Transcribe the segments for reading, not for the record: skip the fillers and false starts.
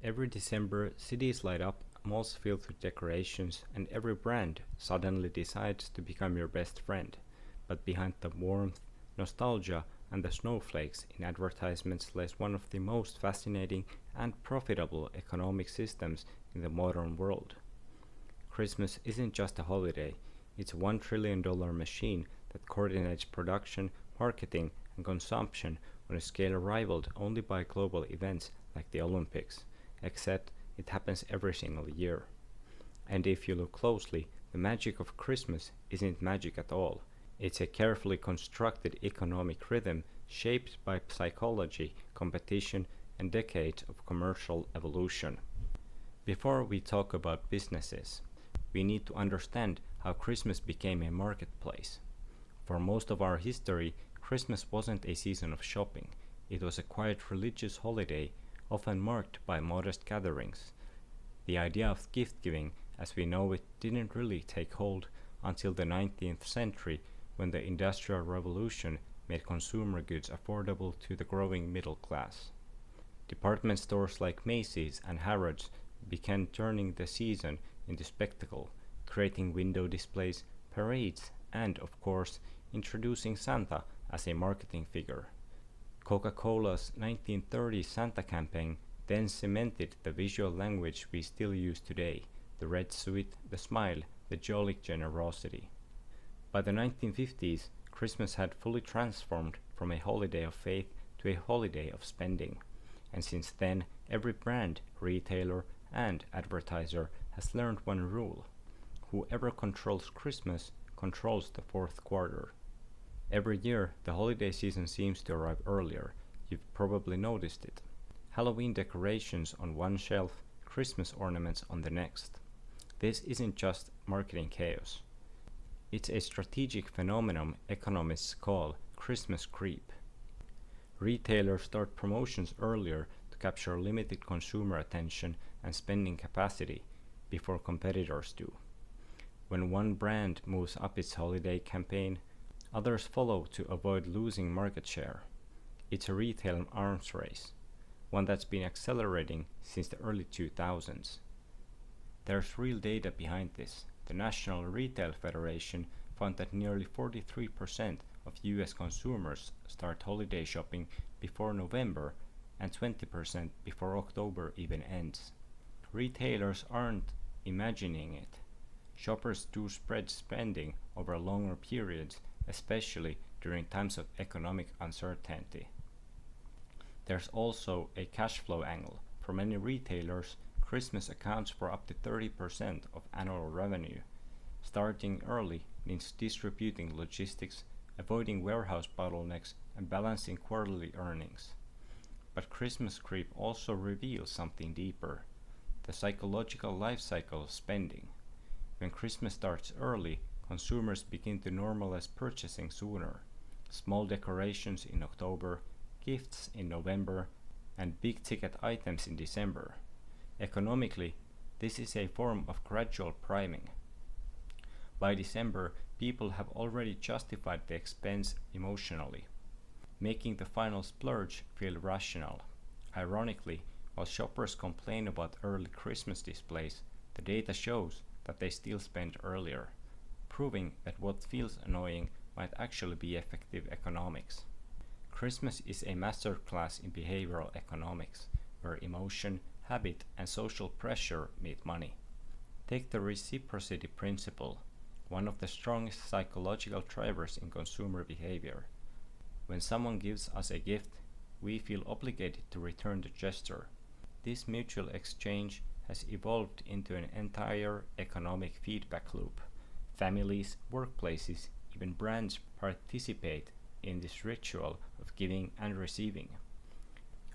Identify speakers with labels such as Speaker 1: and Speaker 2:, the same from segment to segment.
Speaker 1: Every December, cities light up, malls filled with decorations, and every brand suddenly decides to become your best friend. But behind the warmth, nostalgia, and the snowflakes in advertisements lies one of the most fascinating and profitable economic systems in the modern world. Christmas isn't just a holiday, it's a $1 trillion machine that coordinates production, marketing, and consumption on a scale rivaled only by global events like the Olympics, except it happens every single year. And if you look closely, the magic of Christmas isn't magic at all. It's a carefully constructed economic rhythm shaped by psychology, competition, and decades of commercial evolution. Before we talk about businesses, we need to understand how Christmas became a marketplace. For most of our history, Christmas wasn't a season of shopping. It was a quiet religious holiday, often marked by modest gatherings. The idea of gift giving, as we know it, didn't really take hold until the 19th century when the Industrial Revolution made consumer goods affordable to the growing middle class. Department stores like Macy's and Harrods began turning the season into spectacle, creating window displays, parades, and, of course, introducing Santa as a marketing figure. Coca-Cola's 1930s Santa campaign then cemented the visual language we still use today: the red suit, the smile, the jolly generosity. By the 1950s, Christmas had fully transformed from a holiday of faith to a holiday of spending. And since then, every brand, retailer, and advertiser has learned one rule: whoever controls Christmas controls the fourth quarter. Every year, the holiday season seems to arrive earlier. You've probably noticed it. Halloween decorations on one shelf, Christmas ornaments on the next. This isn't just marketing chaos. It's a strategic phenomenon economists call Christmas creep. Retailers start promotions earlier to capture limited consumer attention and spending capacity before competitors do. When one brand moves up its holiday campaign, others follow to avoid losing market share. It's a retail arms race, one that's been accelerating since the early 2000s. There's real data behind this. The National Retail Federation found that nearly 43% of US consumers start holiday shopping before November and 20% before October even ends. Retailers aren't imagining it. Shoppers do spread spending over longer periods, especially during times of economic uncertainty. There's also a cash flow angle. For many retailers, Christmas accounts for up to 30% of annual revenue. Starting early means distributing logistics, avoiding warehouse bottlenecks, and balancing quarterly earnings. But Christmas creep also reveals something deeper: the psychological life cycle of spending. When Christmas starts early, consumers begin to normalize purchasing sooner. Small decorations in October, gifts in November, and big ticket items in December. Economically, this is a form of gradual priming. By December, people have already justified the expense emotionally, making the final splurge feel rational. Ironically, while shoppers complain about early Christmas displays, the data shows that they still spend earlier, proving that what feels annoying might actually be effective economics. Christmas is a masterclass in behavioral economics, where emotion, habit, and social pressure meet money. Take the reciprocity principle, one of the strongest psychological drivers in consumer behavior. When someone gives us a gift, we feel obligated to return the gesture. This mutual exchange has evolved into an entire economic feedback loop. Families, workplaces, even brands participate in this ritual of giving and receiving.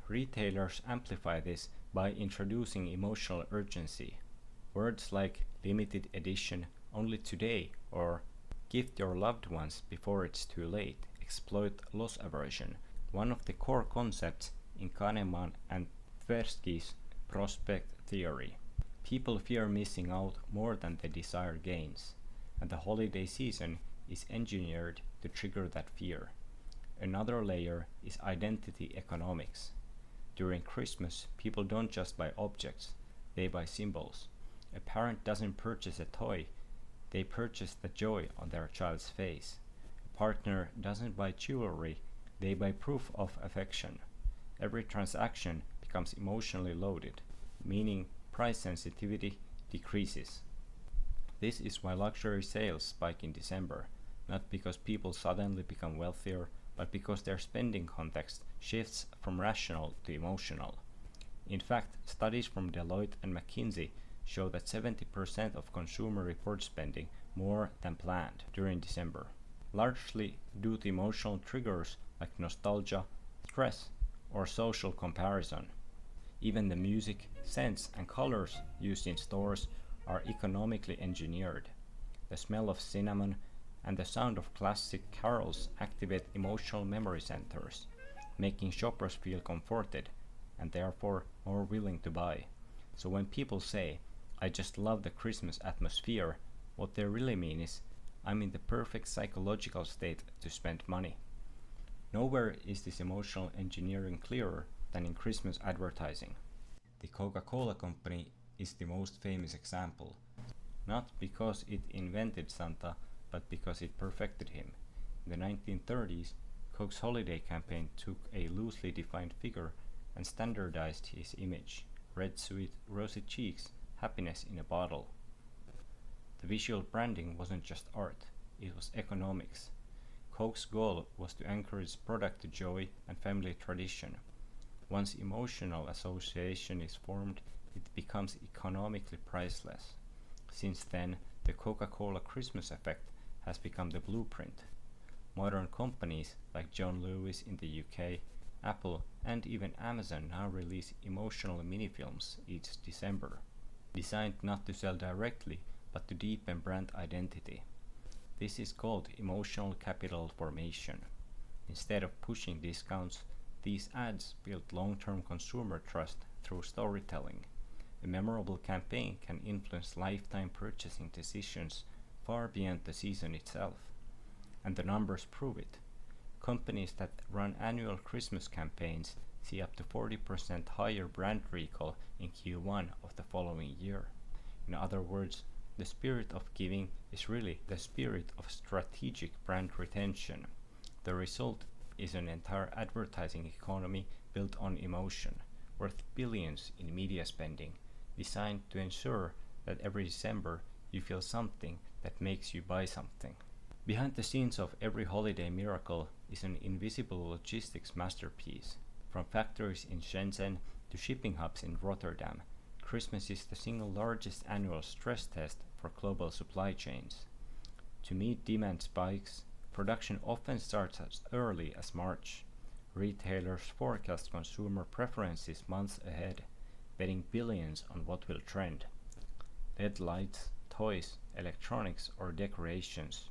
Speaker 1: Retailers amplify this by introducing emotional urgency. Words like limited edition, only today, or gift your loved ones before it's too late exploit loss aversion, one of the core concepts in Kahneman and Tversky's prospect theory. People fear missing out more than they desire gains, and the holiday season is engineered to trigger that fear. Another layer is identity economics. During Christmas, people don't just buy objects, they buy symbols. A parent doesn't purchase a toy, they purchase the joy on their child's face. A partner doesn't buy jewelry, they buy proof of affection. Every transaction becomes emotionally loaded, meaning price sensitivity decreases. This is why luxury sales spike in December, not because people suddenly become wealthier, but because their spending context shifts from rational to emotional. In fact, studies from Deloitte and McKinsey show that 70% of consumer report spending more than planned during December, largely due to emotional triggers like nostalgia, stress, or social comparison. Even the music, scents, and colors used in stores are economically engineered. The smell of cinnamon and the sound of classic carols activate emotional memory centers, making shoppers feel comforted and therefore more willing to buy. So when people say, "I just love the Christmas atmosphere," what they really mean is, "I'm in the perfect psychological state to spend money." Nowhere is this emotional engineering clearer than in Christmas advertising. The Coca-Cola Company is the most famous example, not because it invented Santa, but because it perfected him. In the 1930s, Coke's holiday campaign took a loosely defined figure and standardized his image: red, sweet, rosy cheeks, happiness in a bottle. The visual branding wasn't just art, it was economics. Coke's goal was to encourage product joy and family tradition. Once emotional association is formed, it becomes economically priceless. Since then, the Coca-Cola Christmas effect has become the blueprint. Modern companies like John Lewis in the UK, Apple, and even Amazon now release emotional mini-films each December, designed not to sell directly, but to deepen brand identity. This is called emotional capital formation. Instead of pushing discounts, these ads build long-term consumer trust through storytelling. A memorable campaign can influence lifetime purchasing decisions far beyond the season itself. And the numbers prove it. Companies that run annual Christmas campaigns see up to 40% higher brand recall in Q1 of the following year. In other words, the spirit of giving is really the spirit of strategic brand retention. The result is an entire advertising economy built on emotion, worth billions in media spending, designed to ensure that every December you feel something that makes you buy something. Behind the scenes of every holiday miracle is an invisible logistics masterpiece. From factories in Shenzhen to shipping hubs in Rotterdam, Christmas is the single largest annual stress test for global supply chains. To meet demand spikes, production often starts as early as March. Retailers forecast consumer preferences months ahead, betting billions on what will trend. LED lights, toys, electronics, or decorations.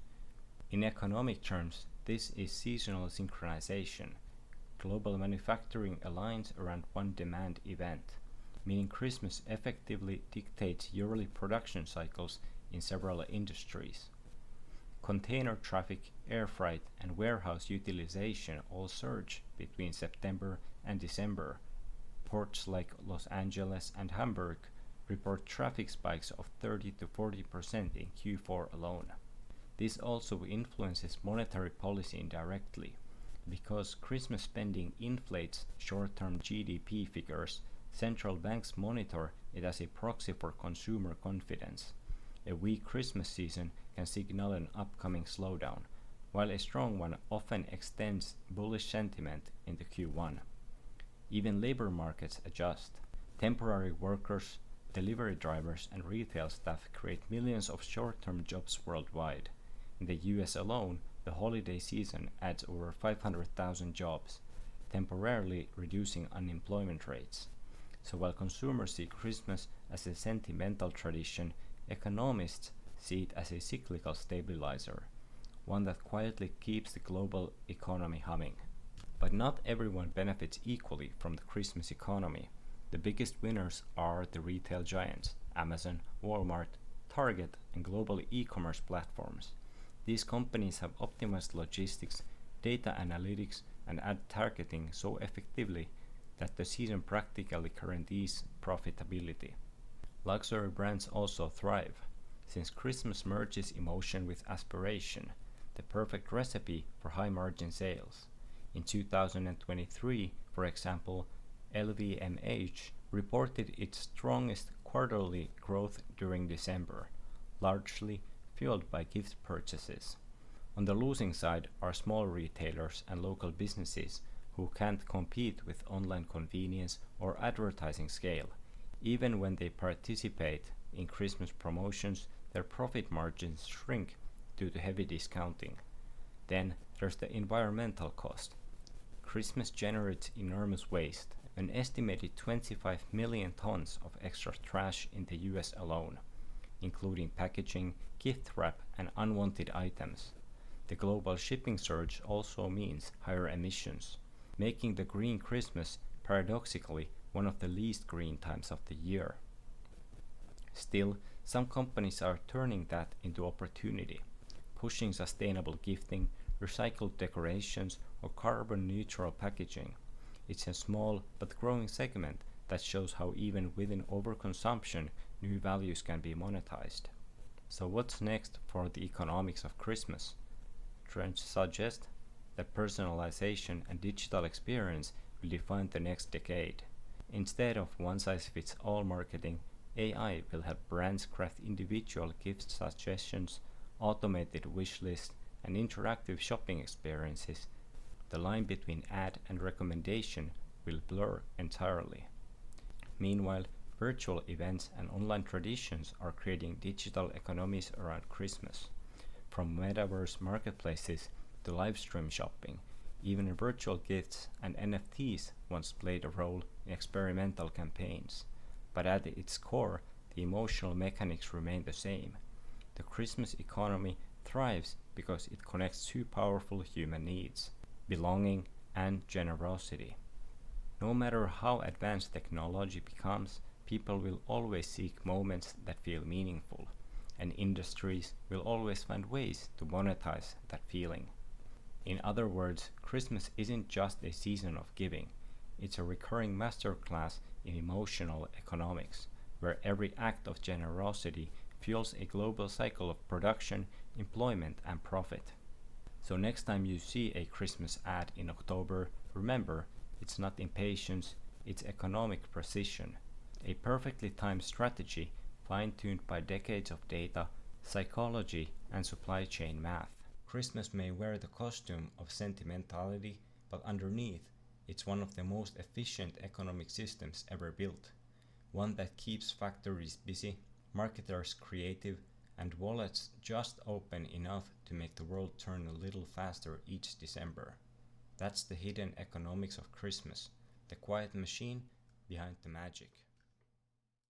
Speaker 1: In economic terms, this is seasonal synchronization. Global manufacturing aligns around one demand event, meaning Christmas effectively dictates yearly production cycles in several industries. Container traffic, air freight, and warehouse utilization all surge between September and December. Ports like Los Angeles and Hamburg report traffic spikes of 30 to 40% in Q4 alone. This also influences monetary policy indirectly. Because Christmas spending inflates short-term GDP figures, central banks monitor it as a proxy for consumer confidence. A weak Christmas season can signal an upcoming slowdown, while a strong one often extends bullish sentiment into Q1. Even labor markets adjust. Temporary workers, delivery drivers, and retail staff create millions of short-term jobs worldwide. In the US alone, the holiday season adds over 500,000 jobs, temporarily reducing unemployment rates. So while consumers see Christmas as a sentimental tradition, economists see it as a cyclical stabilizer, one that quietly keeps the global economy humming. But not everyone benefits equally from the Christmas economy. The biggest winners are the retail giants, Amazon, Walmart, Target, and global e-commerce platforms. These companies have optimized logistics, data analytics, and ad targeting so effectively that the season practically guarantees profitability. Luxury brands also thrive, since Christmas merges emotion with aspiration, the perfect recipe for high margin sales. In 2023, for example, LVMH reported its strongest quarterly growth during December, largely fueled by gift purchases. On the losing side are small retailers and local businesses who can't compete with online convenience or advertising scale. Even when they participate in Christmas promotions, their profit margins shrink due to heavy discounting. Then there's the environmental cost. Christmas generates enormous waste, an estimated 25 million tons of extra trash in the US alone, including packaging, gift wrap, and unwanted items. The global shipping surge also means higher emissions, making the green Christmas paradoxically one of the least green times of the year. Still, some companies are turning that into opportunity, pushing sustainable gifting, recycled decorations, or carbon neutral packaging. It's a small but growing segment that shows how even within overconsumption, new values can be monetized. So what's next for the economics of Christmas? Trends suggest that personalization and digital experience will define the next decade. Instead of one-size-fits-all marketing, AI will help brands craft individual gift suggestions, automated wish lists, and interactive shopping experiences. The line between ad and recommendation will blur entirely. Meanwhile, virtual events and online traditions are creating digital economies around Christmas. From metaverse marketplaces to live stream shopping, even virtual gifts and NFTs once played a role in experimental campaigns. But at its core, the emotional mechanics remain the same. The Christmas economy thrives because it connects two powerful human needs: belonging and generosity. No matter how advanced technology becomes, people will always seek moments that feel meaningful, and industries will always find ways to monetize that feeling. In other words, Christmas isn't just a season of giving, it's a recurring masterclass in emotional economics, where every act of generosity fuels a global cycle of production, employment, and profit. So next time you see a Christmas ad in October, remember, it's not impatience, it's economic precision, a perfectly timed strategy fine-tuned by decades of data, psychology, and supply chain math. Christmas may wear the costume of sentimentality, but underneath, it's one of the most efficient economic systems ever built. One that keeps factories busy, marketers creative, and wallets just open enough to make the world turn a little faster each December. That's the hidden economics of Christmas, the quiet machine behind the magic.